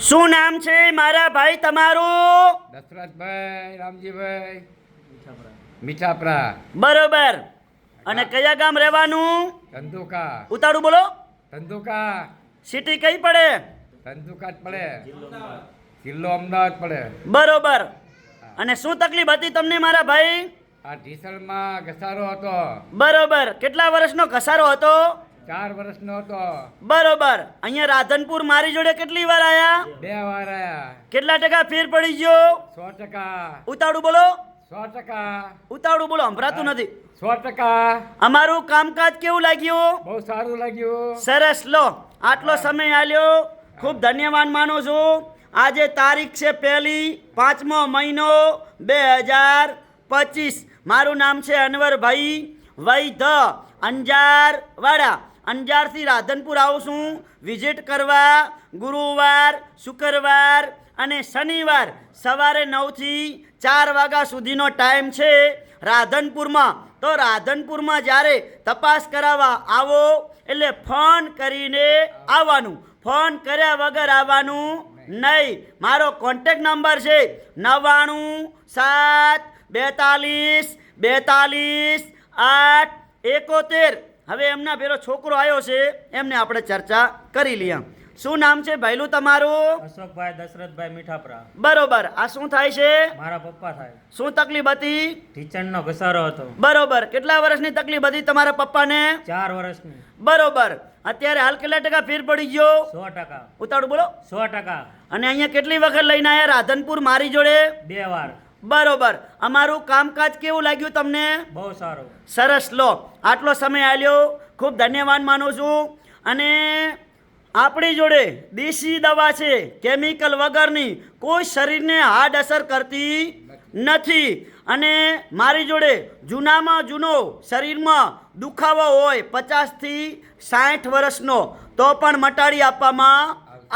શું નામ છે મારા ભાઈ તમારું? દશરથભાઈ રામજીભાઈ મીઠાપરા. બરોબર. અને કયા ગામ રહેવાનું? ધંધુકા. ઉતાળું બોલો. ધંધુકા. સિટી કઈ પડે? ધંધુકા જ પડે. જિલ્લો અમદાવાદ પડે. બરોબર. અને શું તકલીફ હતી તમને મારા ભાઈ? આ ઢીસણમાં ઘસારો હતો. બરોબર. કેટલા વર્ષનો ઘસારો હતો? 4 વર્ષનો હતો. બરોબર. અહીંયા રાધનપુર મારી જોડે કેટલી વાર આયા? 2 વાર આયા. કેટલા ટકા ફેર પડી ગયો? 100%. ઉતાળું બોલો. 100%. ઉતાળું બોલો, સંભળાતું નથી. 100%. અમારું કામકાજ કેવું લાગ્યું? બહુ સારું લાગ્યું. સરસ. લો, આટલો સમય આલ્યો, ખૂબ ધન્યવાદ માનું છું. આજે તારીખ છે 1 મહિનો 2025. મારું નામ છે અનવરભાઈ વૈધ, અંજાર વાડા. અંજારથી રાધનપુર આવું છું વિઝિટ કરવા. ગુરુવાર, શુક્રવાર અને શનિવાર સવારે 9 થી 4 વાગ્યા સુધીનો ટાઈમ છે રાધનપુરમાં. તો રાધનપુરમાં જ્યારે તપાસ કરાવવા આવો એટલે ફોન કરીને આવવાનું, ફોન કર્યા વગર આવવાનું નહીં. મારો કોન્ટેક નંબર છે 9974424871. હવે એમના પેલો છોકરો આવ્યો છે, એમને આપણે ચર્ચા કરી લઈએ. શું નામ છે ભાઈલું તમારું? અશોકભાઈ દશરથભાઈ મીઠાપરા. બરોબર. આ શું થાય છે? મારા પપ્પા થાય. શું તકલીફ હતી? ઢીચણનો ઘસારો હતો. બરોબર. કેટલા વર્ષની તકલીફ હતી તમારા પપ્પાને? 4 વર્ષની. બરોબર. અત્યારે હાલ કેટલા ટકા ફેર પડી ગયો? 100%. ઉતાળું બોલો. 100%. અને અહીંયા કેટલી વખત લઈને આવ્યા રાધનપુર મારી જોડે? 2 વાર. બરોબર. અમારું કામકાજ કેવું લાગ્યું તમને? બહુ સારું. સરસ. લો, આટલો સમય આલ્યો, ખૂબ ધન્યવાદ માનું છું. અને આપણી જોડે દેશી દવા છે, કેમિકલ વગરની, કોઈ શરીરને હાર્ડ અસર કરતી નથી. અને મારી જોડે જૂનામાં જૂનો શરીરમાં દુખાવો હોય 50 થી 60 વર્ષનો તો પણ મટાડી આપવામાં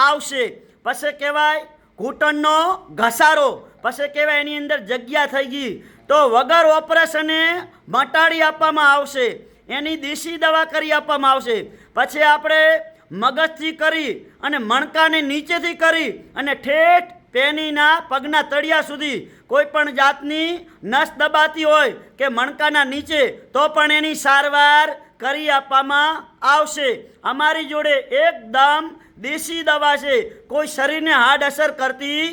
આવશે. પછી કહેવાય ઘૂંટણનો ઘસારો, પછી કહેવાય એની અંદર જગ્યા થઈ ગઈ તો વગર ઓપરેશને મટાડી આપવામાં આવશે. એની દેશી દવા કરી આપવામાં આવશે. પછી આપણે મગજથી કરી અને મણકાને નીચેથી કરી અને ઠેઠ પેનીના પગના તળિયા સુધી કોઈ પણ જાતની નસ દબાતી હોય કે મણકાના નીચે તો પણ એની સારવાર કરી આપવામાં આવશે. અમારી જોડે એકદમ દેશી દવા છે, કોઈ શરીરને હાર્ડ અસર કરતી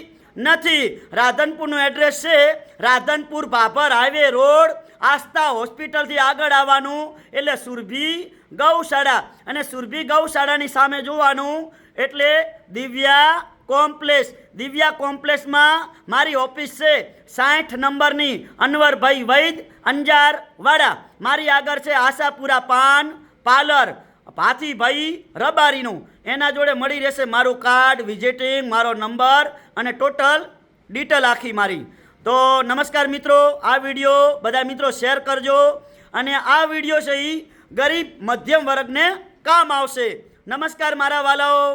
નથી. રાધનપુરનું એડ્રેસ છે રાધનપુર ભાભર હાઈવે રોડ, આસ્થા હોસ્પિટલથી આગળ આવવાનું એટલે સુરભી ગૌશાળા. અને સુરભી ગૌશાળાની સામે જોવાનું એટલે દિવ્યા કોમ્પ્લેક્સ. દિવ્યા કોમ્પ્લેક્સમાં મારી ઓફિસ છે 60 નંબરની, અનવરભાઈ વૈદ, અંજાર વાડા. મારી આગળ છે આશાપુરા પાન પાર્લર, ભાથીભાઈ રબારીનું. એના જોડે મળી રહેશે મારું કાર્ડ, વિઝિટિંગ, મારો નંબર અને ટોટલ ડિટેલ આખી મારી. તો નમસ્કાર મિત્રો, આ વિડીયો બધા મિત્રો શેર કરજો. અને આ વિડીયો છે એ ગરીબ મધ્યમ વર્ગને કામ આવશે. નમસ્કાર મારા વાલાઓ.